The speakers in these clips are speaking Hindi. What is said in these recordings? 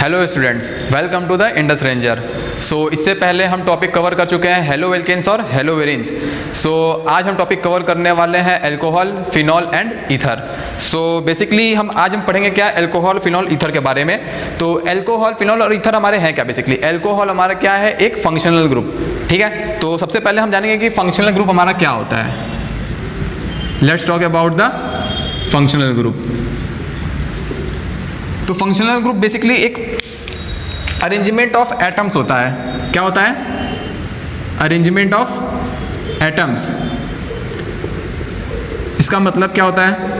Hello students, welcome to the Indus ranger. इससे पहले हम टॉपिक कवर कर चुके हैं हेलो एल्केन्स और हेलो वेरिन्स। आज हम टॉपिक कवर करने वाले हैं alcohol, phenol and ether. Basically आज हम पढ़ेंगे क्या अल्कोहल, फिनॉल, ईथर के बारे में। तो अल्कोहल, फिनॉल और ईथर हमारे हैं क्या। बेसिकली अल्कोहल हमारा क्या है, एक फंक्शनल ग्रुप। ठीक है, तो सबसे पहले हम जानेंगे कि फंक्शनल ग्रुप हमारा क्या होता है। Let's talk about the functional group. तो फंक्शनल ग्रुप बेसिकली एक अरेंजमेंट ऑफ एटम्स होता है। क्या होता है? Arrangement of atoms. इसका मतलब क्या होता है?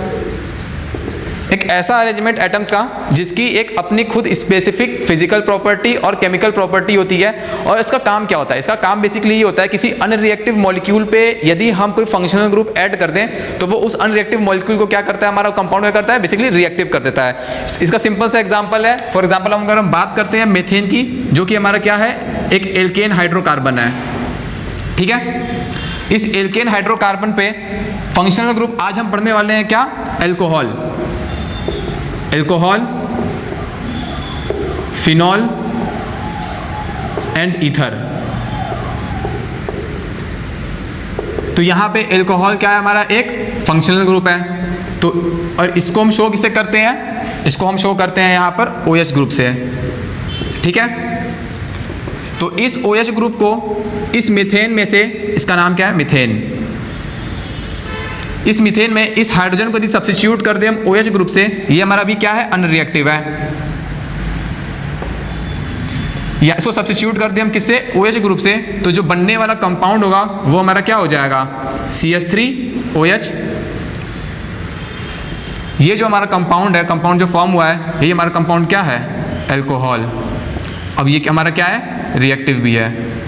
एक ऐसा अरेंजमेंट एटम्स का जिसकी एक अपनी खुद स्पेसिफिक फिजिकल प्रॉपर्टी और केमिकल प्रॉपर्टी होती है। और इसका काम क्या होता है? इसका काम बेसिकली ये होता है, किसी अनरिएक्टिव मॉलिक्यूल पे यदि हम कोई फंक्शनल ग्रुप ऐड कर दें तो वो उस अनरिएक्टिव मॉलिक्यूल को क्या करता है, हमारा कंपाउंड क्या करता है, बेसिकली रिएक्टिव कर देता है। इसका सिंपल सा एग्जांपल है, फॉर एग्जांपल अगर हम बात करते हैं मेथेन की, जो कि हमारा क्या है, एक एल्केन हाइड्रोकार्बन है। ठीक है, इस एल्केन हाइड्रोकार्बन पे फंक्शनल ग्रुप आज हम पढ़ने वाले हैं क्या, alcohol. Alcohol, phenol and ether. तो यहां पे अल्कोहल क्या है, हमारा एक फंक्शनल ग्रुप है। तो और इसको हम शो किससे करते हैं? इसको हम शो करते हैं यहां पर OH ग्रुप से। ठीक है, तो इस OH ग्रुप को इस मीथेन में से, इसका नाम क्या है, मीथेन। इस मीथेन में इस हाइड्रोजन को यदि सब्स्टिट्यूट कर दें हम OH ग्रुप से, ये हमारा भी क्या है, अनरिएक्टिव है। या इसको सब्स्टिट्यूट कर दें हम किससे, OH ग्रुप से, तो जो बनने वाला कंपाउंड होगा वो हमारा क्या हो जाएगा, CH3OH। ये जो हमारा कंपाउंड है, कंपाउंड जो फॉर्म हुआ है, ये हमारा कंपाउंड क्या है, अल्कोहल। अब ये हमारा क्या है, रिएक्टिव भी है।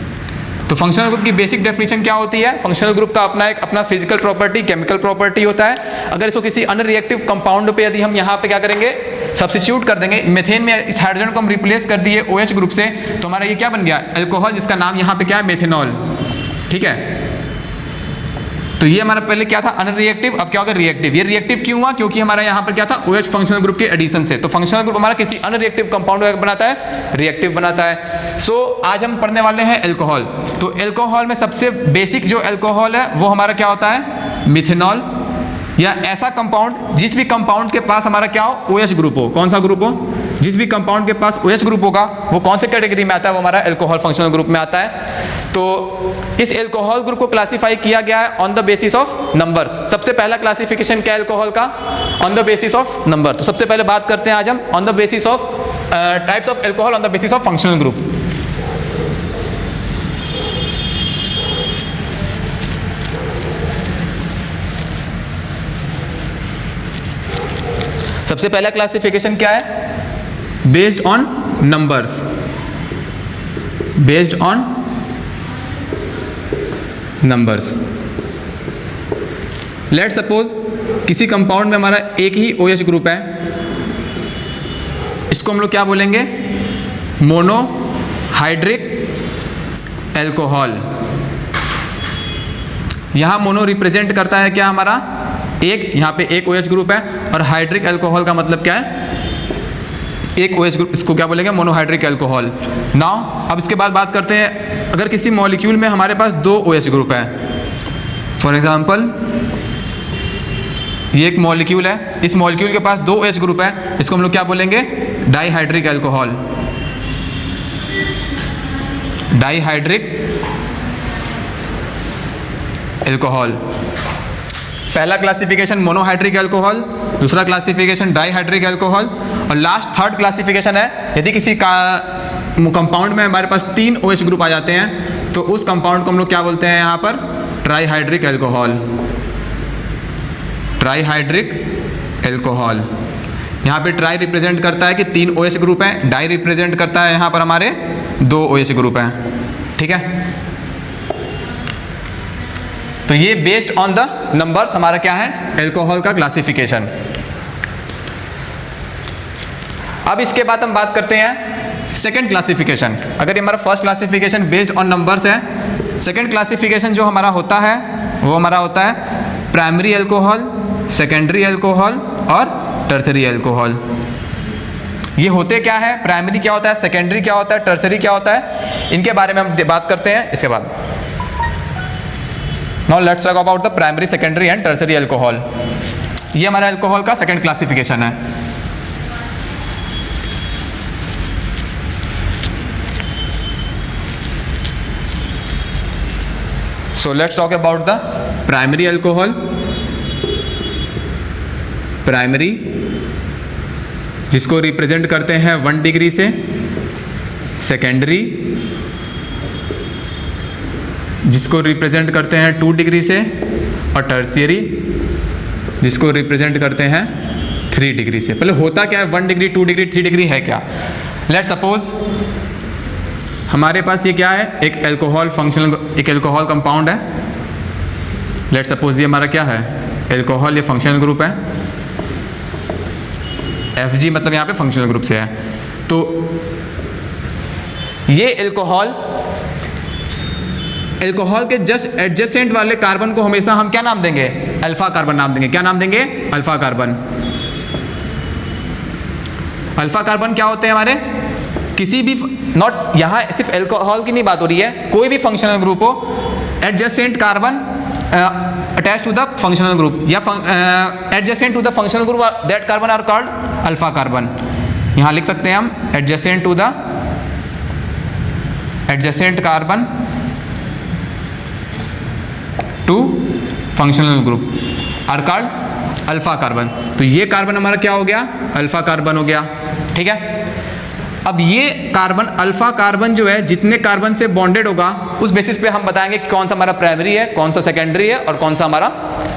तो फंक्शनल ग्रुप की बेसिक डेफिनेशन क्या होती है? फंक्शनल ग्रुप का अपना फिजिकल प्रॉपर्टी, केमिकल प्रॉपर्टी होता है। अगर इसको किसी अनरिएक्टिव कंपाउंड पे यदि हम यहाँ पे क्या करेंगे, सब्स्टिट्यूट कर देंगे, मेथेन में इस हाइड्रोजन को हम रिप्लेस कर दिए OH ग्रुप से, तो हमारा ये क्या बन गया, अल्कोहल, जिसका नाम यहाँ पे क्या है, मेथेनॉल। ठीक है, तो ये हमारा पहले क्या था, अनरिएक्टिव, अब क्या होगा, रिएक्टिव। ये रिएक्टिव क्यों हुआ? क्योंकि हमारा यहाँ पर क्या था, OH फंक्शनल ग्रुप के एडिशन से। तो फंक्शनल ग्रुप हमारा किसी अनरिएक्टिव कंपाउंड को बनाता है, रिएक्टिव बनाता है। आज हम पढ़ने वाले हैं अल्कोहल। तो अल्कोहल में सबसे बेसिक जो अल्कोहल है वो हमारा क्या होता है, मिथेनॉल, या ऐसा कंपाउंड जिस भी कंपाउंड के पास हमारा क्या हो, OH ग्रुप हो। कौन सा ग्रुप हो? जिस भी कंपाउंड के पास OH ग्रुप होगा वो कौन से कैटेगरी में आता है, वो हमारा अल्कोहल फंक्शनल ग्रुप में आता है। तो इस अल्कोहल ग्रुप को क्लासिफाई किया गया है on the basis of numbers. सबसे पहला क्लासिफिकेशन क्या है अल्कोहल का, on the basis of number. तो सबसे पहले बात करते हैं आज हम on the basis of types of alcohol on the basis of functional group. सबसे पहला क्लासिफिकेशन क्या है, based on numbers. Based on numbers. Let suppose किसी कंपाउंड में हमारा एक ही OH ग्रुप है, इसको हम लोग क्या बोलेंगे, मोनोहाइड्रिक अल्कोहल। यहां मोनो रिप्रेजेंट करता है क्या, हमारा एक, यहाँ पे एक OH ग्रुप है, और हाइड्रिक अल्कोहल का मतलब क्या है, एक OH ग्रुप, इसको क्या बोलेंगे, मोनोहाइड्रिक अल्कोहल। नाउ अब इसके बाद बात करते हैं, अगर किसी मॉलिक्यूल में हमारे पास दो OH ग्रुप है, फॉर एग्जांपल ये एक मॉलिक्यूल है, इस मॉलिक्यूल के पास दो OH ग्रुप है, इसको हम लोग क्या बोलेंगे, डाइहाइड्रिक अल्कोहल। Dihydric alcohol. पहला क्लासिफिकेशन मोनोहाइड्रिक अल्कोहल, दूसरा क्लासिफिकेशन डाइहाइड्रिक अल्कोहल, और लास्ट थर्ड क्लासिफिकेशन है, यदि किसी कंपाउंड में हमारे पास तीन OH ग्रुप आ जाते हैं तो उस कंपाउंड को हम लोग क्या बोलते हैं, यहाँ पर ट्राइहाइड्रिक अल्कोहल। Trihydric alcohol. यहाँ पे ट्राई रिप्रेजेंट करता है कि तीन OH ग्रुप हैं, डाई रिप्रेजेंट करता है यहाँ पर हमारे दो OH ग्रुप हैं। ठीक है, तो ये बेस्ड ऑन द नंबर्स हमारा क्या है, अल्कोहल का क्लासिफिकेशन। अब इसके बाद हम बात करते हैं सेकंड क्लासिफिकेशन। अगर ये हमारा first classification based on numbers है, सेकंड क्लासिफिकेशन जो हमारा होता है वो हमारा होता है प्राइमरी अल्कोहल, सेकेंडरी अल्कोहल और टर्सरी अल्कोहल। ये होते क्या है, प्राइमरी क्या होता है, सेकेंडरी क्या होता है, टर्सरी क्या होता है, इनके बारे में हम बात करते हैं इसके बाद। Now let's talk about the primary, secondary and tertiary alcohol. ये हमारा अल्कोहल का सेकंड क्लासिफिकेशन है। So let's talk about the primary alcohol. Primary जिसको रिप्रेजेंट करते हैं 1 डिग्री से, सेकेंडरी जिसको रिप्रेजेंट करते हैं 2 डिग्री से, और टर्शियरी जिसको रिप्रेजेंट करते हैं 3 डिग्री से। पहले होता क्या है, 1 डिग्री, 2 डिग्री, 3 डिग्री है क्या। लेट्स सपोज हमारे पास ये क्या है, एक अल्कोहल फंक्शनल, एक अल्कोहल कंपाउंड है। लेट्स सपोज ये हमारा क्या है, अल्कोहल, ये फंक्शनल ग्रुप है। Fg मतलब यहाँ पे फंक्शनल ग्रुप से है। तो ये अल्कोहल के जस्ट एडजेसेंट वाले कार्बन को हमेशा हम क्या नाम देंगे, अल्फा कार्बन नाम देंगे। क्या नाम देंगे, अल्फा कार्बन। अल्फा कार्बन क्या होते हैं हमारे, किसी भी, नॉट यहाँ सिर्फ अल्कोहल की नहीं बात हो रही है, कोई भी फंक्शनल ग्रुप हो, adjacent carbon attach to the functional group या adjacent to the functional group, that carbon are called alpha carbon. यहाँ लिख सकते हैं हम adjacent to the adjacent carbon to functional group are called alpha carbon. तो ये कार्बन हमारा क्या हो गया, अल्फा कार्बन हो गया। ठीक है, अब ये कार्बन, अल्फा कार्बन जो है, जितने कार्बन से बॉन्डेड होगा उस बेसिस पे हम बताएंगे कि कौन सा हमारा प्राइमरी है, कौन सा सेकेंडरी है और कौन सा हमारा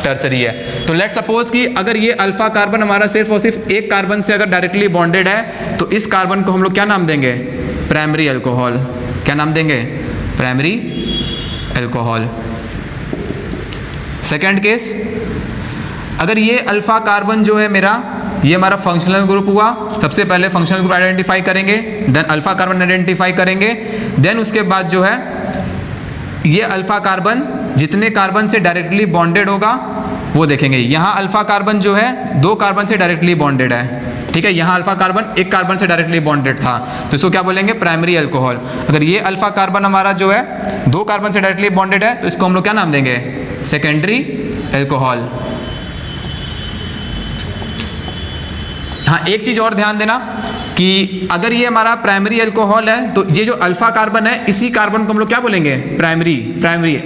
टर्सरी है। तो लेट्स सपोज कि अगर ये अल्फा कार्बन हमारा सिर्फ और सिर्फ एक कार्बन से अगर डायरेक्टली बॉन्डेड है, तो इस कार्बन को हम लोग क्या नाम देंगे, प्राइमरी अल्कोहल। क्या नाम देंगे, प्राइमरी अल्कोहल। सेकेंड केस, अगर ये अल्फा कार्बन जो है मेरा, ये हमारा फंक्शनल ग्रुप हुआ, सबसे पहले फंक्शनल ग्रुप आइडेंटिफाई करेंगे, देन अल्फा कार्बन आइडेंटिफाई करेंगे, देन उसके बाद जो है ये अल्फा कार्बन जितने कार्बन से डायरेक्टली बॉन्डेड होगा वो देखेंगे। यहाँ अल्फा कार्बन जो है 2 कार्बन से डायरेक्टली बॉन्डेड है। ठीक है, यहाँ अल्फा कार्बन 1 कार्बन से डायरेक्टली बॉन्डेड था, तो इसको क्या बोलेंगे, प्राइमरी अल्कोहल। अगर ये अल्फा कार्बन हमारा जो है 2 कार्बन से डायरेक्टली बॉन्डेड है, तो इसको हम लोग क्या नाम देंगे, सेकेंडरी अल्कोहल। हाँ, एक चीज़ और ध्यान देना कि अगर ये हमारा प्राइमरी अल्कोहल है, तो ये जो अल्फा कार्बन है, इसी कार्बन को हम लोग क्या बोलेंगे, प्राइमरी।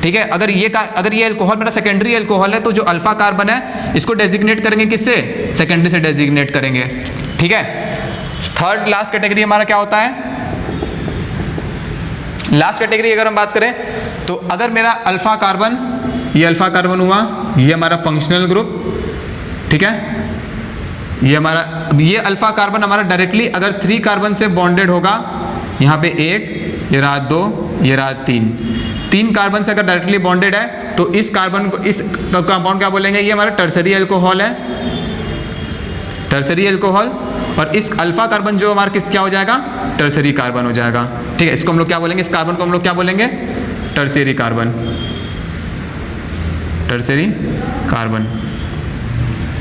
ठीक है, अगर ये अल्कोहल मेरा सेकेंडरी अल्कोहल है, तो जो अल्फा कार्बन है इसको डेजिग्नेट करेंगे किससे, सेकेंडरी से डेजिग्नेट करेंगे। ठीक है, थर्ड लास्ट कैटेगरी हमारा क्या होता है, लास्ट कैटेगरी अगर हम बात करें, तो अगर मेरा अल्फा कार्बन, ये अल्फा कार्बन हुआ, ये हमारा फंक्शनल ग्रुप। ठीक है, ये अल्फा कार्बन हमारा डायरेक्टली अगर 3 कार्बन से बॉन्डेड होगा, यहाँ पे 1, ये रहा 2, ये रहा 3 कार्बन से अगर डायरेक्टली बॉन्डेड है, तो इस कार्बन को, इस कंपाउंड क्या बोलेंगे, ये हमारा टर्सरी अल्कोहल है, टर्सरी अल्कोहल। और इस अल्फा कार्बन जो हमारा क्या हो जाएगा, टर्सरी कार्बन हो जाएगा। ठीक है, इसको हम लोग क्या बोलेंगे, इस कार्बन को हम लोग क्या बोलेंगे, टर्सरी कार्बन, टर्सरी कार्बन।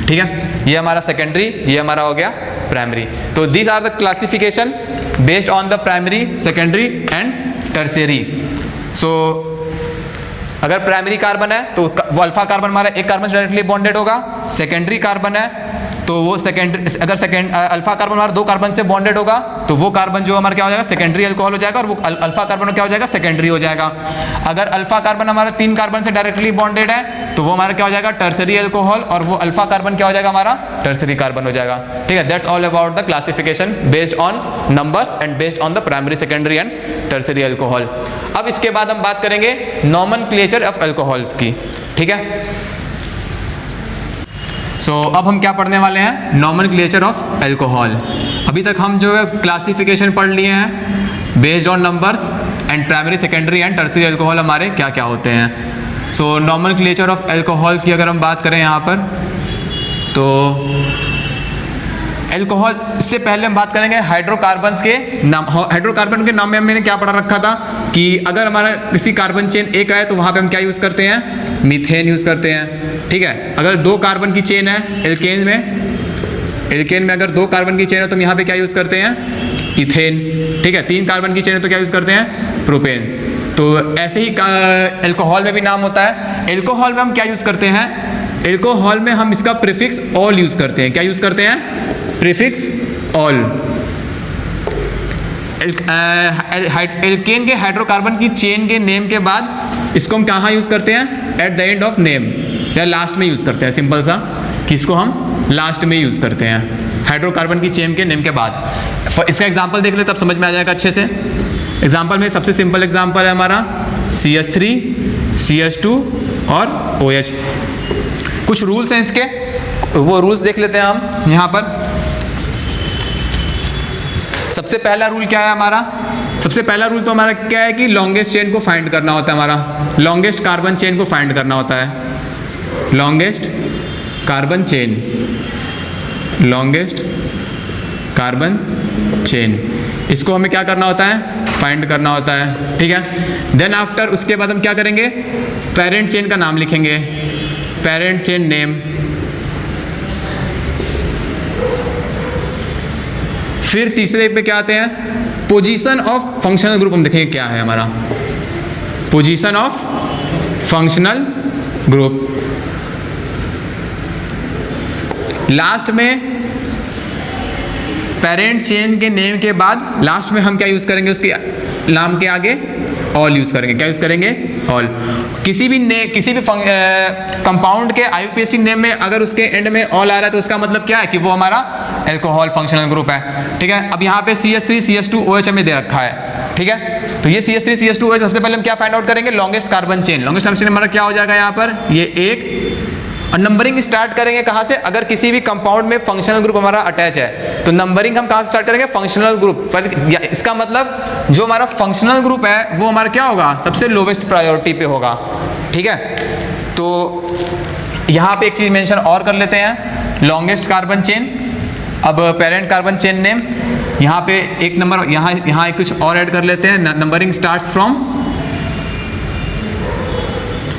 ठीक है, ये हमारा सेकेंडरी, ये हमारा हो गया प्राइमरी। तो these are the classification based on the primary, secondary and tertiary. So अगर प्राइमरी कार्बन है तो वो अल्फा कार्बन हमारा 1 कार्बन से डायरेक्टली बॉन्डेड होगा। सेकेंडरी कार्बन है तो वो अगर अल्फा कार्बन हमारा 2 कार्बन से बॉन्डेड होगा, तो वो कार्बन जो हमारा क्या हो जाएगा, सेकेंडरी अल्कोहल हो जाएगा, और वो अल्फा कार्बन क्या हो जाएगा, सेकेंडरी हो जाएगा। अगर अल्फा कार्बन हमारा 3 कार्बन से डायरेक्टली बॉन्डेड है, तो वो हमारा क्या हो जाएगा, टर्सरी अल्कोहल, और वो अल्फा कार्बन क्या हो जाएगा, हमारा टर्सरी कार्बन हो जाएगा। ठीक है, that's all about the classification based on numbers and based on the primary, secondary and tertiary alcohol. अब इसके बाद हम बात करेंगे नॉमेनक्लेचर ऑफ अल्कोहल्स की। ठीक है, अब हम क्या पढ़ने वाले हैं, नॉमेनक्लेचर ऑफ अल्कोहल। अभी तक हम जो है क्लासिफिकेशन पढ़ लिए हैं based on numbers and primary, secondary and tertiary alcohol हमारे क्या क्या होते हैं। नॉमेनक्लेचर ऑफ अल्कोहल की अगर हम बात करें यहाँ पर, तो अल्कोहल से पहले हम बात करेंगे हाइड्रोकार्बन्स के नाम। हाइड्रोकार्बन के नाम में मैंने क्या पढ़ा रखा था कि अगर हमारा किसी कार्बन चेन एक है, तो वहाँ पे हम क्या यूज़ करते हैं, मीथेन यूज़ करते हैं। ठीक है, अगर 2 कार्बन की चेन है एल्केन में, एल्केन में अगर 2 कार्बन की चेन है तो हम यहाँ पे क्या यूज़ करते हैं, इथेन। ठीक है, 3 कार्बन की चेन है तो क्या यूज़ करते हैं, प्रोपेन। तो ऐसे ही एल्कोहल में भी नाम होता है। एल्कोहल में हम क्या यूज़ करते हैं, एल्कोहल में हम इसका प्रीफिक्स ऑल यूज़ करते हैं। क्या यूज़ करते हैं, प्रीफिक्स ऑल। एल्केन के हाइड्रोकार्बन की चेन के नेम के बाद इसको हम कहाँ यूज़ करते हैं, at the end of name या लास्ट में यूज़ करते हैं। सिंपल सा कि इसको हम लास्ट में यूज़ करते हैं हाइड्रोकार्बन की चेन के नेम के बाद। इसका एग्जांपल देख ले तब समझ में आ जाएगा अच्छे से। एग्जांपल में सबसे सिंपल एग्जांपल है हमारा CH3 CH2 और OH। कुछ रूल्स हैं इसके, वो रूल्स देख लेते हैं हम यहाँ पर। सबसे पहला रूल क्या है हमारा, सबसे पहला रूल तो हमारा क्या है कि लॉन्गेस्ट चेन को फाइंड करना होता है। हमारा लॉन्गेस्ट कार्बन चेन को फाइंड करना होता है, longest carbon chain, longest carbon chain, इसको हमें क्या करना होता है, फाइंड करना होता है। ठीक है, देन आफ्टर उसके बाद हम क्या करेंगे, पेरेंट चेन का नाम लिखेंगे, पेरेंट चेन नेम। फिर तीसरे पे क्या आते हैं, पोजीशन ऑफ फंक्शनल ग्रुप। हम देखेंगे क्या है हमारा position of functional group. Last में पेरेंट चेन के नेम के बाद लास्ट में हम क्या यूज करेंगे, उसके नाम के आगे ऑल यूज करेंगे। क्या यूज करेंगे, ऑल। किसी भी कंपाउंड के IUPAC नेम में अगर उसके एंड में ऑल आ रहा है तो उसका मतलब क्या है कि वो हमारा एल्कोहल फंक्शनल ग्रुप है। ठीक है, अब यहाँ पे CH3 CH2 OH हमें दे रखा है। ठीक है, तो ये CH3 CH2 OH सबसे पहले हम क्या फाइंड आउट करेंगे, longest carbon chain. Longest carbon chain हमारा क्या हो जाएगा यहाँ पर, ये एक, और नंबरिंग स्टार्ट करेंगे कहाँ से, अगर किसी भी कंपाउंड में फंक्शनल ग्रुप हमारा अटैच है तो नंबरिंग हम कहाँ से स्टार्ट करेंगे, फंक्शनल ग्रुप पर। इसका मतलब जो हमारा फंक्शनल ग्रुप है वो हमारा क्या होगा, सबसे लोवेस्ट प्रायोरिटी पे होगा। ठीक है, तो यहाँ पे एक चीज मेंशन और कर लेते हैं, लॉन्गेस्ट कार्बन चेन। अब पेरेंट कार्बन चेन नेम, यहाँ पे एक नंबर, यहाँ कुछ और ऐड कर लेते हैं, numbering starts from,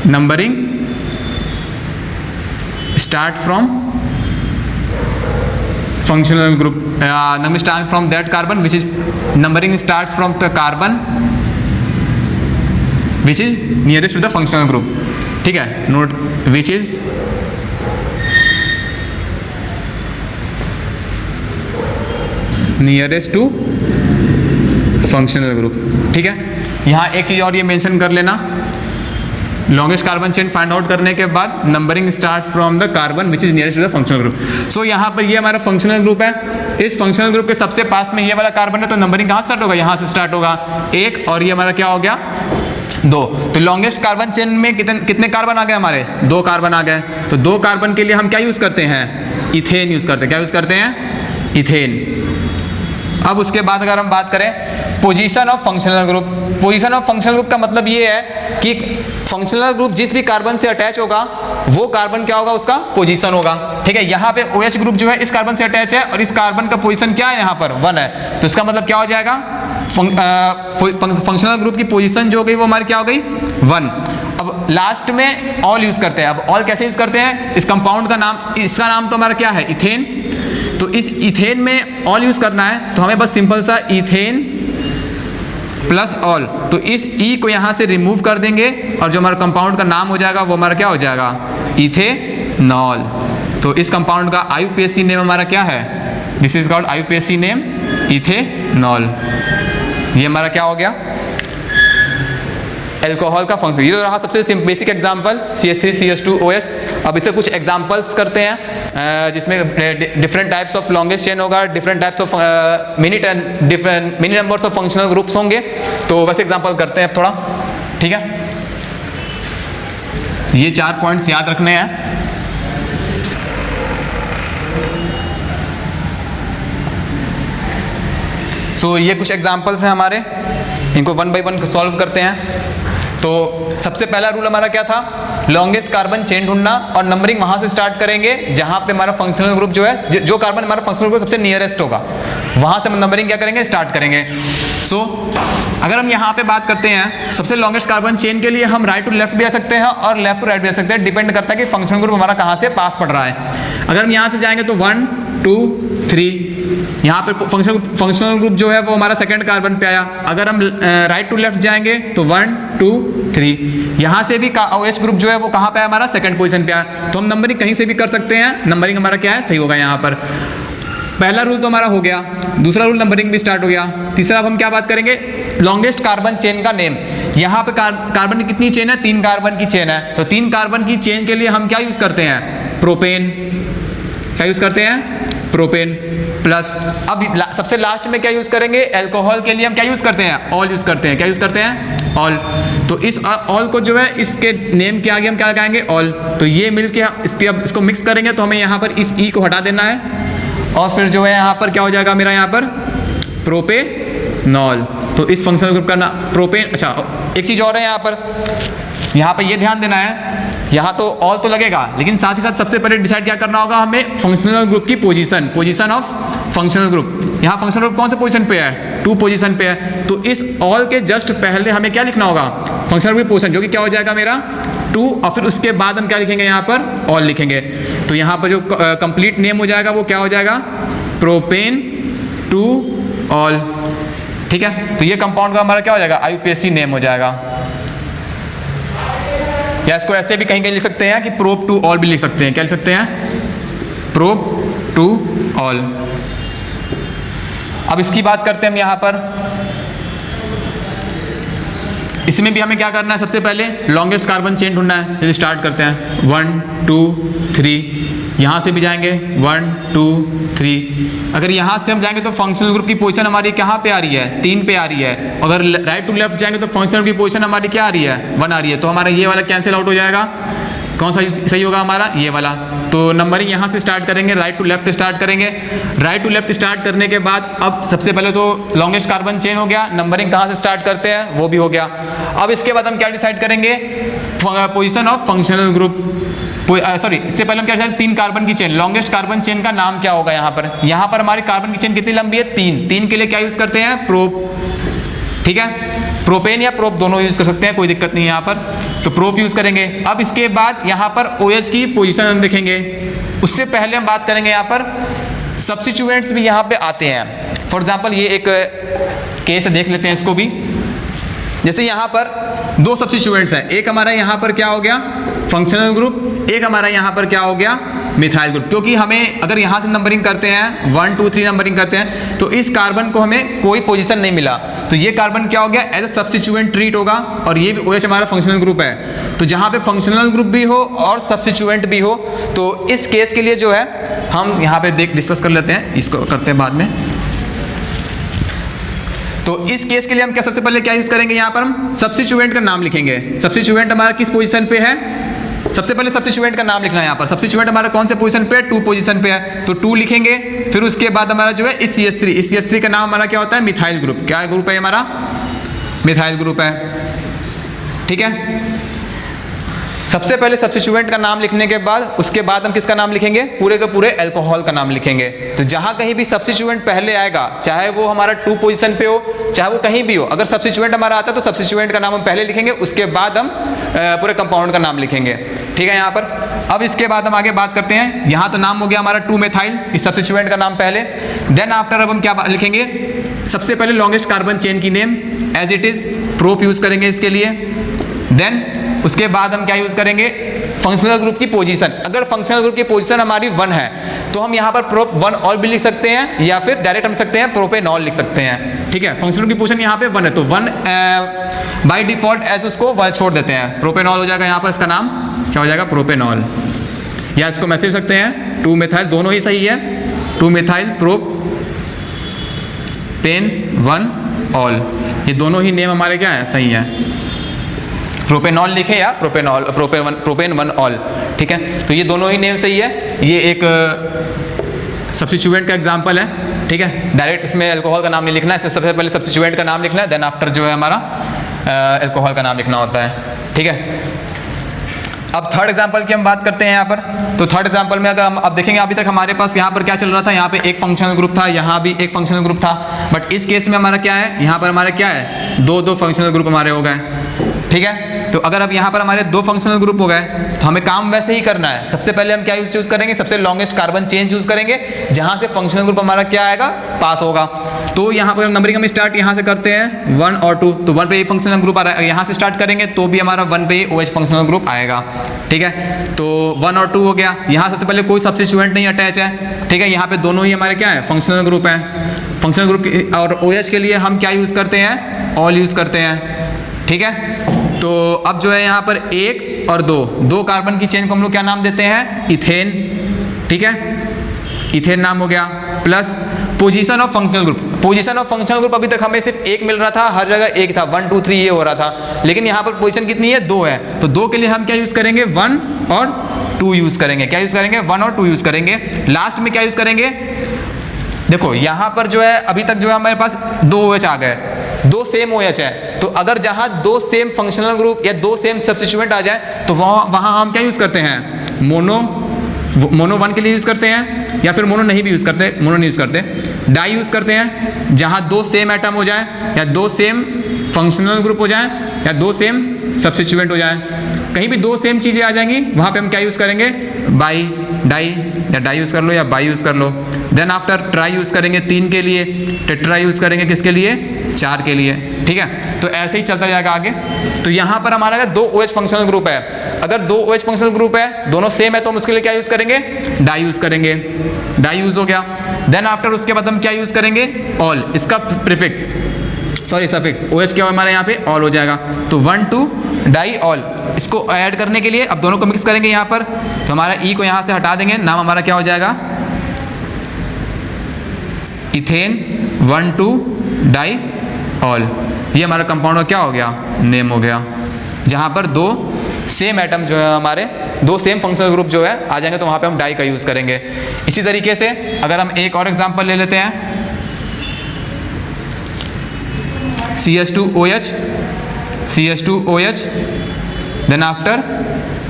numbering start from functional group, numbering start from that carbon which is, numbering starts from the carbon which is nearest to the functional group. ठीक है, note which is nearest to functional group। ठीक है, यहाँ एक चीज और ये मेंशन कर लेना, longest carbon chain find out करने के बाद numbering starts from the carbon which is nearest to the functional group. So यहाँ पर ये हमारा फंक्शनल ग्रुप है, इस फंक्शनल ग्रुप के सबसे पास में ये वाला कार्बन है तो नंबरिंग कहाँ स्टार्ट होगा, यहाँ से स्टार्ट होगा, 1, और ये हमारा क्या हो गया, 2। तो लॉन्गेस्ट कार्बन चेन में कितने कार्बन आ गए हमारे, 2 कार्बन आ गए। तो 2 कार्बन के लिए हम क्या यूज करते हैं, इथेन यूज करते हैं। क्या यूज करते हैं, इथेन। अब उसके बाद अगर हम बात करें position of functional group, position of functional group का मतलब ये है कि फंक्शनल ग्रुप जिस भी कार्बन से अटैच होगा वो कार्बन क्या होगा, उसका पोजीशन होगा। ठीक है, यहाँ पे OH ग्रुप जो है इस कार्बन से अटैच है और इस कार्बन का पोजीशन क्या है, यहाँ पर 1 है, तो इसका मतलब क्या हो जाएगा, फंक्शनल ग्रुप की पोजीशन जो हो गई वो हमारी क्या हो गई, 1। अब लास्ट में ऑल यूज करते हैं। अब ऑल कैसे यूज करते हैं, इस कंपाउंड का नाम, इसका नाम तो हमारा क्या है, इथेन, तो इस इथेन में ऑल यूज करना है तो हमें बस सिंपल सा इथेन प्लस ऑल, तो इस ई को यहाँ से रिमूव कर देंगे और जो हमारा कंपाउंड का नाम हो जाएगा वो हमारा क्या हो जाएगा, इथेनॉल। तो इस कंपाउंड का IUPAC नेम हमारा क्या है, this is called IUPAC name ethanol. ये हमारा क्या हो गया, एल्कोहल का फंक्शन। ये तो रहा सबसे basic example CH3 CH2 OH। अब इससे कुछ एग्जांपल्स करते हैं जिसमें different types of longest chain होगा, different types of many numbers of functional groups होंगे। तो वैसे एग्जांपल करते हैं थोड़ा, ठीक है। ये 4 पॉइंट्स याद रखने हैं। सो ये कुछ एग्जांपल्स हैं हमारे, इनको 1 बाय 1 सॉल्व करते हैं। तो सबसे पहला रूल हमारा क्या था, लॉन्गेस्ट कार्बन चेन ढूंढना और नंबरिंग वहां से स्टार्ट करेंगे जहां पे हमारा फंक्शनल ग्रुप जो है, जो कार्बन हमारा फंक्शनल ग्रुप सबसे नियरेस्ट होगा वहां से हम नंबरिंग क्या करेंगे, स्टार्ट करेंगे। सो अगर हम यहाँ पे बात करते हैं सबसे लॉन्गेस्ट कार्बन चेन के लिए हम राइट टू लेफ्ट भी आ सकते हैं और लेफ्ट टू राइट भी आ सकते हैं, डिपेंड करता है कि फंक्शनल ग्रुप हमारा कहाँ से पास पड़ रहा है। अगर हम यहाँ से जाएंगे तो 1 2 3। यहाँ पे फंक्शनल ग्रुप जो है वो हमारा सेकंड कार्बन पे आया। अगर हम राइट टू लेफ्ट जाएंगे तो 1 2 3, यहाँ से भी OH ग्रुप जो है वो कहाँ पे आया, हमारा सेकंड पोजीशन पे आया। तो हम नंबरिंग कहीं से भी कर सकते हैं, नंबरिंग हमारा क्या है, सही होगा यहाँ पर। पहला रूल तो हमारा हो गया, दूसरा रूल नंबरिंग भी स्टार्ट हो गया। तीसरा अब हम क्या बात करेंगे, लॉन्गेस्ट कार्बन चेन का नेम। यहाँ पे कार्बन की कितनी चेन है, 3 कार्बन की चेन है। तो 3 कार्बन की चेन के लिए हम क्या यूज करते हैं, प्रोपेन। क्या यूज करते हैं, प्रोपेन प्लस। अब सबसे लास्ट में क्या यूज करेंगे, अल्कोहल के लिए हम क्या यूज करते हैं, ऑल यूज करते हैं। क्या यूज करते हैं, ऑल। तो इस ऑल को जो है इसके नेम के आगे हम क्या लगाएंगे, ऑल। तो ये मिलके इसके अब इसको मिक्स करेंगे तो हमें यहाँ पर इस ई को हटा देना है और फिर जो है यहाँ पर क्या हो जाएगा मेरा, यहाँ पर प्रोपेनॉल। तो इस फंक्शनल ग्रुप का नाम प्रोपेन। अच्छा एक चीज़ और है यहाँ पर ये ध्यान देना है, यहाँ तो ऑल तो लगेगा लेकिन साथ ही साथ सबसे पहले डिसाइड क्या करना होगा हमें, फंक्शनल ग्रुप की पोजीशन ऑफ फंक्शनल ग्रुप। यहाँ फंक्शनल ग्रुप कौन से पोजीशन पे है, 2 पोजीशन पे है। तो इस ऑल के जस्ट पहले हमें क्या लिखना होगा, फंक्शनल ग्रुप पोजीशन, जो कि क्या हो जाएगा मेरा 2, और फिर उसके बाद हम क्या लिखेंगे, यहाँ पर ऑल लिखेंगे। तो यहाँ पर जो कंप्लीट नेम हो जाएगा वो क्या हो जाएगा, प्रोपेन 2 ऑल। ठीक है, तो ये कंपाउंड का हमारा क्या हो जाएगा, IUPAC नेम हो जाएगा। या इसको ऐसे भी कहीं कहीं लिख सकते हैं कि प्रोप 2 ऑल भी लिख सकते हैं। क्या लिख सकते हैं, प्रोप 2 ऑल। अब इसकी बात करते हैं हम यहाँ पर। इसमें भी हमें क्या करना है, सबसे पहले लॉन्गेस्ट कार्बन चेन ढूंढना है। चलिए स्टार्ट करते हैं, 1 2 3। यहाँ से भी जाएंगे 1 2 3। अगर यहाँ से हम जाएंगे तो फंक्शनल ग्रुप की पोजीशन हमारी कहाँ पे आ रही है, 3 पे आ रही है। अगर राइट टू लेफ्ट जाएंगे तो फंक्शनल की पोजीशन हमारी क्या आ रही है, 1 आ रही है। तो हमारा ये वाला कैंसिल आउट हो जाएगा। कौन सा सही होगा हमारा, ये वाला। तो नंबरिंग यहाँ से स्टार्ट करेंगे, राइट टू लेफ्ट स्टार्ट करेंगे। राइट टू लेफ्ट स्टार्ट करने के बाद अब सबसे पहले तो लॉन्गेस्ट कार्बन चेन हो गया, नंबरिंग कहाँ से स्टार्ट करते हैं वो भी हो गया। अब इसके बाद हम क्या डिसाइड करेंगे, position of functional group. Sorry, इससे पहले हम क्या डिसाइड, 3 कार्बन की चेन, लॉन्गेस्ट कार्बन चेन का नाम क्या होगा। यहाँ पर हमारी कार्बन की चेन कितनी लंबी है, 3 के लिए क्या यूज करते हैं, प्रोप। ठीक है, प्रोपेन या प्रोप दोनों यूज कर सकते हैं, कोई दिक्कत नहीं है यहाँ पर। तो प्रोप यूज करेंगे। अब इसके बाद यहाँ पर OH की पोजीशन हम देखेंगे। उससे पहले हम बात करेंगे यहाँ पर सब्स्टिट्यूएंट्स भी यहाँ पे आते हैं। फॉर एग्जांपल ये एक केस देख लेते हैं इसको भी। जैसे यहाँ पर 2 सब्स्टिट्यूएंट्स हैं, एक हमारा यहाँ पर क्या हो गया, फंक्शनल ग्रुप, एक हमारा यहाँ पर क्या हो गया, मिथाइल ग्रुप। क्योंकि हमें अगर यहाँ से नंबरिंग करते हैं 1 2 3 नंबरिंग करते हैं तो इस कार्बन को हमें कोई पोजीशन नहीं मिला। तो ये कार्बन क्या हो गया, एज ए सब्स्टिट्यूएंट ट्रीट होगा। और ये भी OH हमारा फंक्शनल ग्रुप है। तो जहाँ पे फंक्शनल ग्रुप भी हो और सब्स्टिट्यूएंट भी हो, तो इस केस के लिए जो है हम यहाँ पे डिस्कस कर लेते हैं, इसको करते हैं बाद में। तो इस केस के लिए हम क्या सबसे पहले क्या यूज करेंगे, यहाँ पर हम सब्स्टिट्यूएंट का नाम लिखेंगे। सब्स्टिट्यूएंट हमारा किस पोजीशन पे है, सबसे पहले सब्स्टिट्यूएंट का नाम लिखना है। यहाँ पर सब्स्टिट्यूएंट हमारा कौन से पोजीशन पे है, 2 पोजीशन पे है। तो 2 लिखेंगे। फिर उसके बाद हमारा जो है इस CH3 का नाम हमारा क्या होता है, मिथाइल ग्रुप। क्या ग्रुप है हमारा, मिथाइल ग्रुप है। ठीक है, सबसे पहले सब्स्टिट्यूएंट का नाम लिखने के बाद उसके बाद हम किसका नाम लिखेंगे, पूरे के पूरे अल्कोहल का नाम लिखेंगे। तो जहां कहीं भी सब्स्टिट्यूएंट पहले आएगा, चाहे वो हमारा 2 पोजीशन पे हो, चाहे वो कहीं भी हो, अगर सब्स्टिट्यूएंट हमारा आता है तो सब्स्टिट्यूएंट का नाम हम पहले लिखेंगे, उसके बाद हम पूरे कंपाउंड का नाम लिखेंगे। ठीक है, यहाँ पर अब इसके बाद हम आगे बात करते हैं। यहाँ तो नाम हो गया हमारा 2 मेथाइल, इस सब्स्टिट्यूएंट का नाम पहले। देन आफ्टर अब हम क्या लिखेंगे, सबसे पहले लॉन्गेस्ट कार्बन चेन की name as it is, prop use करेंगे इसके लिए। देन उसके बाद हम क्या यूज करेंगे, फंक्शनल ग्रुप की पोजीशन। अगर फंक्शनल ग्रुप की पोजीशन हमारी 1 है तो हम यहाँ पर प्रोप 1 ऑल भी लिख सकते हैं, या फिर डायरेक्ट हम सकते हैं प्रोपेनॉल लिख सकते हैं। ठीक है, फंक्शनल की पोजीशन यहाँ पे 1 है तो 1 बाय डिफॉल्ट एज उसको 1 छोड़ देते हैं, प्रोपेनॉल हो जाएगा। यहाँ पर इसका नाम क्या हो जाएगा, प्रोपेनॉल। या इसको मैसेज सकते हैं 2 मेथाइल, दोनों ही सही है, 2 मेथाइल प्रोप पेन 1 ऑल। ये दोनों ही नेम हमारे क्या है, सही है। प्रोपेनॉल लिखे या प्रोपेन 1 ऑल। ठीक है, तो ये दोनों ही नेम सही है। ये एक सब्स्टिट्यूएंट का एग्जांपल है। ठीक है, डायरेक्ट इसमें अल्कोहल का नाम नहीं लिखना है, इसमें सबसे पहले सब्स्टिट्यूएंट का नाम लिखना है, देन आफ्टर जो है हमारा अल्कोहल का नाम लिखना होता है। ठीक है, अब थर्ड एग्जांपल की हम बात करते हैं यहाँ पर। तो थर्ड एग्जांपल में अगर हम अब देखेंगे, अभी तक हमारे पास यहाँ पर क्या चल रहा था, यहाँ पे एक फंक्शनल ग्रुप था, यहाँ भी एक फंक्शनल ग्रुप था। बट इस केस में हमारा क्या है, यहाँ पर हमारा क्या है, 2 फंक्शनल ग्रुप हमारे हो गए। ठीक है, तो अगर अब यहाँ पर हमारे 2 फंक्शनल ग्रुप हो गए तो हमें काम वैसे ही करना है। सबसे पहले हम क्या चूज करेंगे, सबसे लॉन्गेस्ट कार्बन चेन चूज करेंगे जहाँ से फंक्शनल ग्रुप हमारा क्या आएगा, पास होगा। तो यहाँ पर नंबरिंग हम स्टार्ट यहाँ से करते हैं 1 और 2, तो 1 पे ये फंक्शनल ग्रुप आ रहा है, यहाँ से स्टार्ट करेंगे तो भी हमारा 1 पे OH फंक्शनल ग्रुप आएगा। ठीक है, तो 1 और 2 हो गया। यहाँ सबसे पहले कोई सब्स्टिट्यूएंट नहीं अटैच है। ठीक है, यहाँ पे दोनों ही हमारे क्या है, फंक्शनल ग्रुप है। फंक्शनल ग्रुप और OH के लिए हम क्या यूज़ करते हैं, ऑल यूज़ करते हैं। ठीक है, तो अब जो है यहाँ पर 1 और 2 कार्बन की चेन को हम लोग क्या नाम देते हैं, इथेन। ठीक है, इथेन नाम हो गया। Plus position of functional group, position of functional group अभी तक हमें सिर्फ 1 मिल रहा था, हर जगह 1 था, 1 2 3 ये हो रहा था, लेकिन यहाँ पर पोजीशन कितनी है, 2 है। तो 2 के लिए हम क्या यूज़ करेंगे, 1 और 2 यूज़ करेंगे। क्या यूज़ करेंगे, 1 और 2 यूज़ करेंगे। लास्ट में क्या यूज़ करेंगे, देखो यहाँ पर जो है अभी तक जो है हमारे पास 2 OH आ गए, 2 सेम OH है। तो अगर जहाँ 2 सेम फंक्शनल ग्रुप या 2 सेम सब्स्टिट्यूएंट आ जाए तो वहाँ हम क्या यूज़ करते हैं, मोनो 1 के लिए यूज़ करते हैं, या फिर मोनो नहीं भी यूज़ करते, मोनो नहीं यूज़ करते, डाई यूज़ करते हैं। जहाँ 2 सेम एटम हो जाए या 2 सेम फंक्शनल ग्रुप हो जाए या 2 सेम सब्स्टिट्यूएंट हो जाए, कहीं भी 2 सेम चीज़ें आ जाएंगी वहाँ पे हम क्या यूज़ करेंगे, बाई, डाई, या डाई यूज़ कर लो या बाई यूज़ कर लो। देन आफ्टर ट्राई यूज़ करेंगे 3 के लिए, टेट्रा यूज़ करेंगे किसके लिए, 4 के लिए। ठीक है, तो ऐसे ही चलता जाएगा आगे। तो यहाँ पर हमारा 2 OH फंक्शनल ग्रुप है। अगर 2 OH फंक्शनल ग्रुप है, दोनों सेम है, तो हम उसके लिए क्या यूज़ करेंगे, डाई यूज़ करेंगे। डाई यूज़ हो गया। देन आफ्टर उसके बाद हम क्या यूज़ करेंगे, ऑल, इसका प्रीफिक्स, सॉरी सफिक्स, OH क्या हमारे यहाँ पे ऑल हो जाएगा। तो 1 2 डाई ऑल, इसको ऐड करने के लिए अब दोनों को मिक्स करेंगे यहाँ पर, तो हमारा ई को यहाँ से हटा देंगे, नाम हमारा क्या हो जाएगा, इथेन 1 2 डाई ऑल। ये हमारा कंपाउंड का क्या हो गया, नेम हो गया। जहाँ पर 2 सेम एटम जो है हमारे, 2 सेम फंक्शनल ग्रुप जो है आ जाएंगे तो वहाँ पे हम डाई का यूज़ करेंगे। इसी तरीके से अगर हम एक और एग्जांपल ले लेते हैं, CH2OH, CH2OH, then after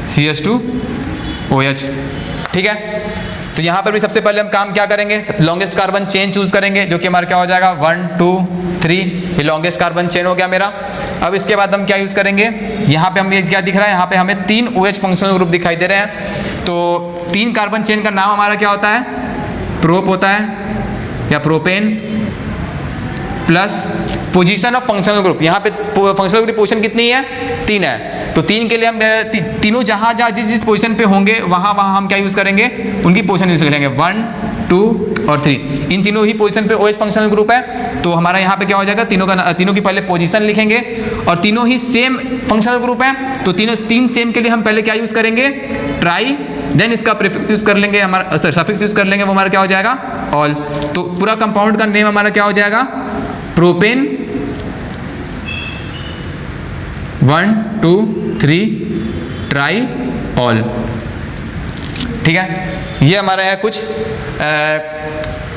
CH2OH। ठीक है, तो यहाँ पर भी सबसे पहले हम काम क्या करेंगे, लॉन्गेस्ट कार्बन चेन चूज करेंगे, जो कि हमारा क्या हो जाएगा 1 2 3, ये लॉन्गेस्ट कार्बन चेन हो गया मेरा। अब इसके बाद हम क्या यूज़ करेंगे, यहाँ पे हमें क्या दिख रहा है, यहाँ पे हमें 3 OH फंक्शनल ग्रुप दिखाई दे रहे हैं। तो 3 कार्बन चेन का नाम हमारा क्या होता है, प्रोप होता है या propane, plus position of functional group. यहाँ पे फंक्शनल ग्रुप पोजीशन कितनी है, 3 है। तो 3 के लिए हम तीनों जहाँ जिस पोजीशन पे होंगे वहाँ हम क्या यूज़ करेंगे, उनकी पोजीशन यूज़ करेंगे, 1 2 और 3। इन तीनों ही पोजीशन पे OH फंक्शनल ग्रुप है। तो हमारा यहाँ पे क्या हो जाएगा, तीनों की पहले पोजीशन लिखेंगे, और तीनों ही सेम फंक्शनल ग्रुप है। तो 3 सेम के लिए हम पहले क्या यूज़ करेंगे, ट्राई, देन इसका प्रीफिक्स यूज़ कर लेंगे, हमारा सफिक्स यूज़ कर लेंगे, वो हमारा क्या हो जाएगा, ऑल। तो पूरा कंपाउंड का नेम हमारा क्या हो जाएगा, प्रोपेन 1 2 3 ट्राई ऑल। ठीक है, ये हमारा है कुछ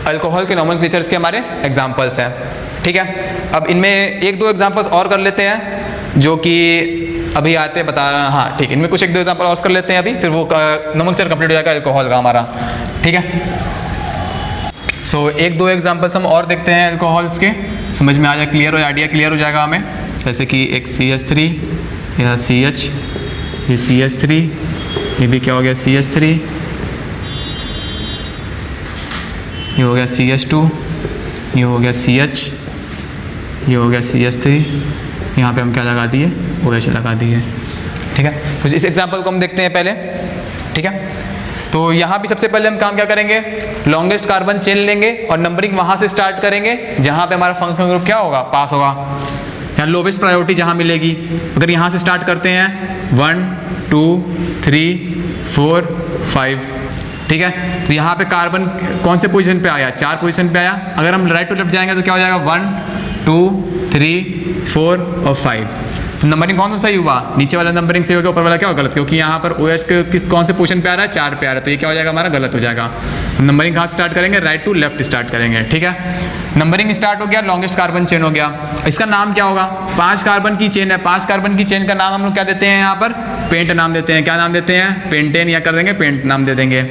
अल्कोहल के नॉमेनक्लेचर्स के हमारे एग्जांपल्स हैं। ठीक है, अब इनमें 1-2 एग्जांपल्स और कर लेते हैं जो कि अभी आते बता रहा, हाँ ठीक है, इनमें कुछ 1-2 एग्जांपल और कर लेते हैं अभी, फिर वो नॉमेनक्लेचर कंप्लीट हो जाएगा अल्कोहल का हमारा। ठीक है, सो 1-2 एग्जांपल्स हम और देखते हैं अल्कोहल्स के, समझ में आ जाए, क्लियर हो, आइडिया क्लियर हो जाएगा हमें। जैसे कि एक CH3, यह CH, ये CH3, ये भी क्या हो गया CH3, ये हो गया CH2, ये हो गया CH, ये हो गया CH3, यहाँ पे हम क्या लगा दिए, OH लगा दिए। ठीक है, तो इस एग्जांपल को हम देखते हैं पहले। ठीक है, तो यहाँ भी सबसे पहले हम काम क्या करेंगे, लॉन्गेस्ट कार्बन चेन लेंगे और नंबरिंग वहाँ से स्टार्ट करेंगे जहाँ पे हमारा फंक्शनल ग्रुप क्या होगा, पास होगा, या लोवेस्ट प्रायोरिटी जहाँ मिलेगी। अगर यहाँ से स्टार्ट करते हैं 1 2 3 4 5। ठीक है, तो यहाँ पे कार्बन कौन से पोजीशन पे आया, 4 पोजीशन पे आया। अगर हम राइट टू लेफ्ट जाएंगे तो क्या हो जाएगा, 1 2 3 4 और 5। तो नंबरिंग कौन सा सही हुआ, नीचे वाला नंबरिंग सही हो गया, ऊपर वाला क्या हो गलत, क्योंकि यहाँ पर OH के कौन से पोजीशन पे आ रहा है, 4 पे आ रहा है, तो ये क्या हो जाएगा हमारा गलत हो जाएगा। तो नंबरिंग कहाँ से स्टार्ट करेंगे, राइट टू लेफ्ट स्टार्ट करेंगे। ठीक है, नंबरिंग स्टार्ट हो गया, लॉन्गेस्ट कार्बन चेन हो गया। इसका नाम क्या होगा, 5 कार्बन की चेन है, 5 कार्बन की चेन का नाम हम लोग क्या देते हैं, यहाँ पर पेंट नाम देते हैं। क्या नाम देते हैं, पेंटेन, या कर देंगे पेंट नाम दे देंगे।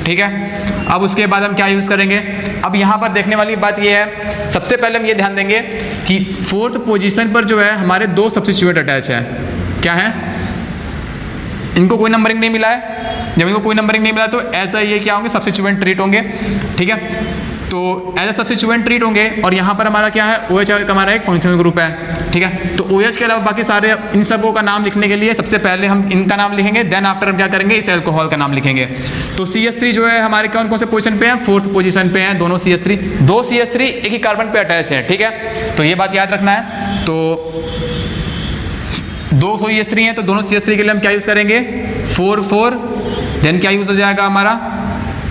ठीक है, अब उसके बाद हम क्या यूज़ करेंगे, अब यहाँ पर देखने वाली बात ये है, सबसे पहले हम ये ध्यान देंगे कि 4th पोजीशन पर जो है हमारे 2 सब्स्टिट्यूएंट अटैच है। क्या है, इनको कोई नंबरिंग नहीं मिला है। जब इनको कोई नंबरिंग नहीं मिला तो एज अ ये क्या होंगे, सब्स्टिट्यूएंट ट्रीट होंगे, ठीक है। तो एज अ सब्स्टिट्यूएंट ट्रीट होंगे और यहाँ पर हमारा क्या है, OH हमारा एक फंक्शनल ग्रुप है, ठीक है। तो OH के अलावा बाकी सारे इन सबों का नाम लिखने के लिए सबसे पहले हम इनका नाम लिखेंगे, देन आफ्टर हम क्या करेंगे, इस अल्कोहल का नाम लिखेंगे। तो CH3 जो है हमारे कौन कौन से पोजीशन पे है, 4th पोजीशन पे हैं दोनों CH3, 2 CH3 एक ही कार्बन पे अटैच है, ठीक है। तो ये बात याद रखना है। तो 2 CH3 हैं तो दोनों CH3 के लिए हम क्या यूज़ करेंगे, 4 देन क्या यूज़ हो जाएगा हमारा,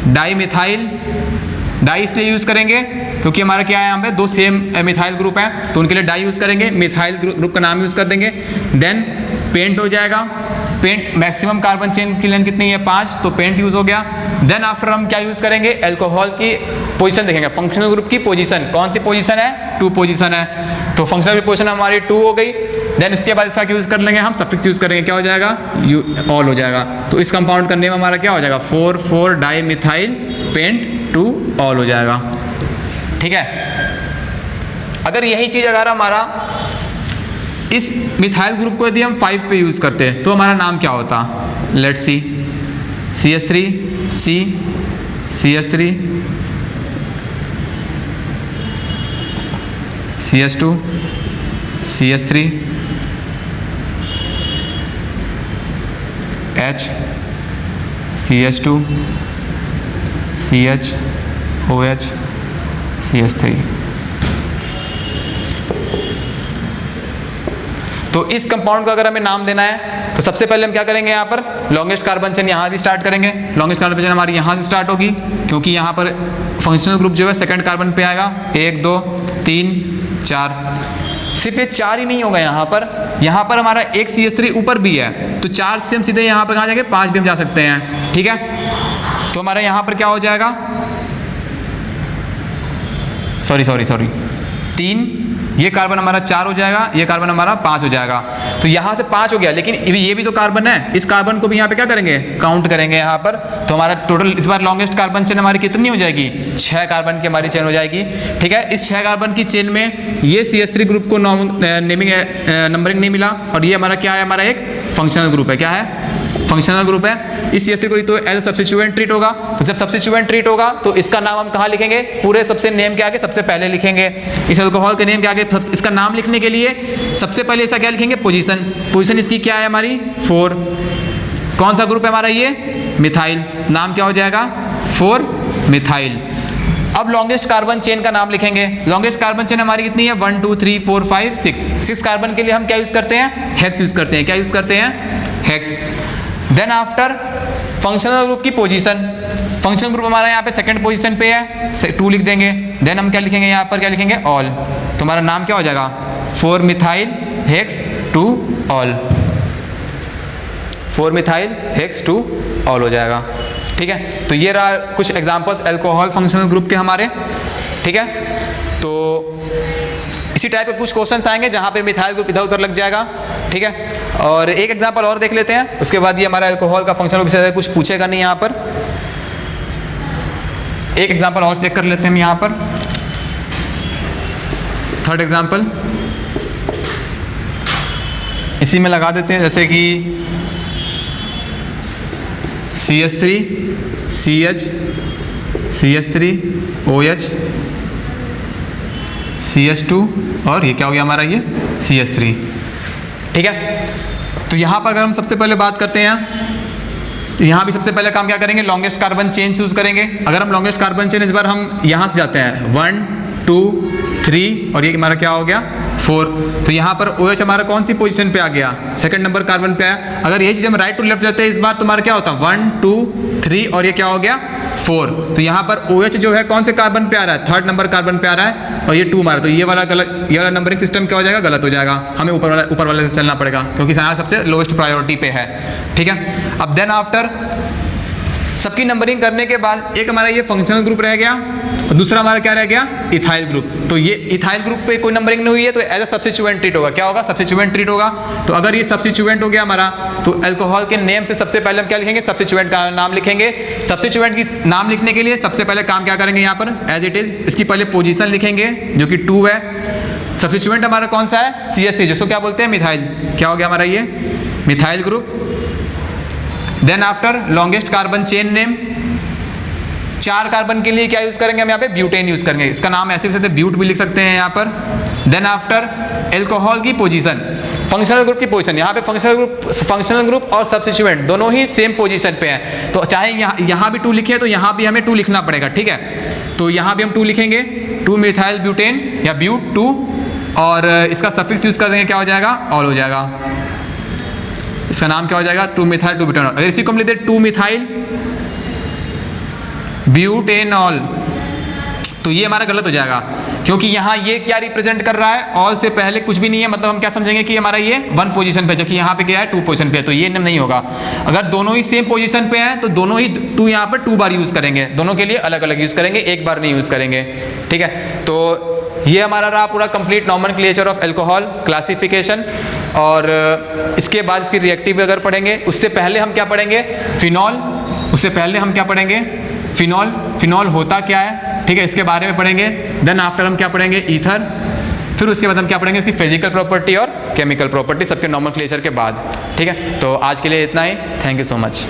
डाई मिथाइल। डाई इसलिए यूज़ करेंगे क्योंकि हमारा क्या है, यहाँ पे 2 सेम मिथाइल ग्रुप हैं तो उनके लिए डाई यूज़ करेंगे, मिथाइल ग्रुप का नाम यूज़ कर देंगे। देन पेंट हो जाएगा, पेंट मैक्सिमम कार्बन चेन की लेंथ कितनी है, 5, तो पेंट यूज़ हो गया। देन आफ्टर हम क्या यूज़ करेंगे, अल्कोहल की पोजीशन देखेंगे, फंक्शनल ग्रुप की पोजीशन, कौन सी पोजीशन है, 2 पोजीशन है, तो फंक्शनल पोजीशन हमारी 2 हो गई। देन उसके बाद इसका यूज़ कर लेंगे हम, सफिक्स यूज़ करेंगे, क्या हो जाएगा, ऑल हो जाएगा। तो इस कंपाउंड करने में हमारा क्या हो जाएगा, 4 डाई मिथाइल पेंट 2 ऑल हो जाएगा, ठीक है। अगर यही चीज़ अगर हमारा इस मिथाइल ग्रुप को यदि हम 5 पे यूज़ करते हैं तो हमारा नाम क्या होता, let's see, CH3 C, CH3 CH2 CH3 H CH2 CH OH CH3। तो इस कंपाउंड को अगर हमें नाम देना है तो सबसे पहले हम क्या करेंगे, यहाँ पर लॉन्गेस्ट कार्बन चेन यहाँ भी स्टार्ट करेंगे। लॉन्गेस्ट कार्बन चेन हमारी यहाँ से स्टार्ट होगी क्योंकि यहाँ पर फंक्शनल ग्रुप जो है सेकंड कार्बन पे आएगा, 1 2 3 4। सिर्फ ये 4 ही नहीं होगा, यहाँ पर हमारा एक CH3 ऊपर भी है, तो 4 से हम सीधे यहाँ पर कहाँ जाएंगे, 5 भी हम जा सकते हैं, ठीक है। तो हमारा यहाँ पर क्या हो जाएगा, सॉरी 3, ये कार्बन हमारा 4 हो जाएगा, ये कार्बन हमारा 5 हो जाएगा। तो यहाँ से 5 हो गया, लेकिन ये भी तो कार्बन है, इस कार्बन को भी यहाँ पे क्या करेंगे, काउंट करेंगे यहाँ पर। तो हमारा टोटल इस बार लॉन्गेस्ट कार्बन चेन हमारी कितनी हो जाएगी, 6 कार्बन की हमारी चेन हो जाएगी, ठीक है। इस 6 कार्बन की चेन में ये CH3 ग्रुप को नेमिंग नंबरिंग नहीं मिला और ये हमारा क्या है, हमारा एक फंक्शनल ग्रुप है, क्या है, फंक्शनल ग्रुप है। इस CH3 को तो एज सब्स्टिट्यूएंट ट्रीट होगा, तो जब सब्स्टिट्यूएंट ट्रीट होगा तो इसका नाम हम कहाँ लिखेंगे, पूरे सबसे नेम के आगे सबसे पहले लिखेंगे। इस अल्कोहल के नेम के आगे इसका नाम लिखने के लिए सबसे पहले इसका क्या लिखेंगे, पोजीशन इसकी क्या है हमारी, 4। कौन सा ग्रुप है हमारा, ये मिथाइल, नाम क्या हो जाएगा, 4 मिथाइल। अब लॉन्गेस्ट कार्बन चेन का नाम लिखेंगे। लॉन्गेस्ट कार्बन चेन हमारी कितनी है, 1 2 3 4 5 6 कार्बन के लिए हम क्या यूज करते हैं, हेक्स यूज करते हैं, क्या यूज करते हैं, hex. Then after functional group की पोजीशन, फंक्शनल ग्रुप हमारा यहाँ पे सेकंड पोजीशन पे है, 2 लिख देंगे। देन हम क्या लिखेंगे, यहाँ पर क्या लिखेंगे, ऑल। तो हमारा नाम क्या हो जाएगा, 4 methyl hex 2 all, 4 methyl hex 2 all हो जाएगा, ठीक है। तो ये रहा कुछ एग्जांपल्स अल्कोहल फंक्शनल ग्रुप के हमारे, ठीक है। तो इसी टाइप के कुछ क्वेश्चंस आएंगे जहाँ पे मिथाइल ग्रुप इधर उधर लग जाएगा, ठीक है। और एक एग्जांपल और देख लेते हैं, उसके बाद ये हमारा अल्कोहल का फंक्शनल ग्रुप से कुछ पूछेगा नहीं यहाँ पर। एक एग्जांपल और चेक कर लेते हैं हम यहाँ पर, थर्ड एग्जांपल इसी में लगा देते हैं, जैसे कि CH3 CH CH3 OH CH2 और ये क्या हो गया हमारा, ये CH3, ठीक है। तो यहाँ पर अगर हम सबसे पहले बात करते हैं, यहाँ भी सबसे पहले काम क्या करेंगे, लॉन्गेस्ट कार्बन चेन चूज करेंगे। अगर हम लॉन्गेस्ट कार्बन चेन इस बार हम यहाँ से जाते हैं 1 2 3 और ये हमारा क्या हो गया 4, तो यहाँ पर OH हमारा कौन सी पोजीशन पे आ गया, सेकंड नंबर कार्बन पे आया। अगर यही चीज़ हम राइट टू लेफ्ट जाते हैं इस बार, तुम्हारा क्या होता 1 2 3 और ये क्या हो गया 4। तो यहाँ पर OH जो है कौन से कार्बन पे आ रहा है, थर्ड नंबर कार्बन पे आ रहा है और ये 2 मारा, तो ये वाला गलत, ये वाला नंबरिंग सिस्टम क्या हो जाएगा, गलत हो जाएगा। हमें ऊपर वाले से चलना पड़ेगा क्योंकि यहाँ सबसे लोएस्ट प्रायोरिटी पे है, ठीक है। अब देन आफ्टर सबकी नंबरिंग करने के बाद एक हमारा ये फंक्शनल ग्रुप रह गया और दूसरा हमारा क्या रह गया, इथाइल ग्रुप। तो ये इथाइल ग्रुप पे कोई नंबरिंग नहीं हुई है तो एज अ सब्स्टिट्यूएंट ट्रीट होगा, क्या होगा, सब्स्टिट्यूएंट ट्रीट होगा। तो अगर ये सब्स्टिट्यूएंट हो गया हमारा, तो अल्कोहल के नेम से सबसे पहले हम क्या लिखेंगे, सब्स्टिट्यूएंट का नाम लिखेंगे। सब्स्टिट्यूएंट की नाम लिखने के लिए सबसे पहले काम क्या करेंगे, यहाँ पर एज इट इज इसकी पहले पोजीशन लिखेंगे जो कि 2 है। सब्स्टिट्यूएंट हमारा कौन सा है, CH3, जिसको क्या बोलते हैं, मिथाइल। क्या हो गया हमारा ये methyl group. Then after longest carbon chain name, 4 carbon के लिए क्या यूज करेंगे हम यहाँ पे, ब्यूटेन यूज करेंगे, इसका नाम ऐसे भी सकते हैं, ब्यूट भी लिख सकते हैं यहाँ पर। देन आफ्टर एल्कोहल की पोजीशन, फंक्शनल ग्रुप की पोजीशन, यहाँ पे फंक्शनल ग्रुप और सब्स्टिट्यूएंट दोनों ही सेम पोजीशन पे हैं, तो चाहे यहाँ भी 2 लिखे तो यहाँ भी हमें 2 लिखना पड़ेगा, ठीक है। तो यहाँ भी हम 2 लिखेंगे, 2 मिथाइल ब्यूटेन या ब्यूट 2, और इसका सफिक्स यूज कर देंगे, क्या हो जाएगा, ऑल हो जाएगा। इसका नाम क्या हो जाएगा, 2 मिथाइल 2 ब्यूटेनॉल। अगर इसी को हम लिखते 2 मिथाइल ब्यूटेनॉल, तो ये हमारा गलत हो जाएगा, क्योंकि यहाँ ये क्या रिप्रेजेंट कर रहा है, ऑल से पहले कुछ भी नहीं है, मतलब हम क्या समझेंगे कि हमारा ये 1 पोजीशन पे, जो कि यहाँ पे क्या है 2 पोजीशन पे है, तो ये नहीं होगा। अगर दोनों ही सेम पोजीशन पे हैं तो दोनों ही 2 यहाँ पर 2 बार यूज करेंगे, दोनों के लिए अलग अलग यूज करेंगे, एक बार नहीं यूज करेंगे, ठीक है। तो ये हमारा रहा पूरा complete nomenclature of alcohol classification. और इसके बाद इसकी रिएक्टिव अगर पढ़ेंगे, उससे पहले हम क्या पढ़ेंगे, फिनॉल। उससे पहले हम क्या पढ़ेंगे, फिनॉल। फिनॉल होता क्या है, ठीक है, इसके बारे में पढ़ेंगे। देन आफ्टर हम क्या पढ़ेंगे, ईथर। फिर उसके बाद हम क्या पढ़ेंगे, इसकी फिजिकल प्रॉपर्टी और केमिकल प्रॉपर्टी, सबके नॉमेनक्लेचर के बाद, ठीक है। तो आज के लिए इतना ही, थैंक यू सो मच।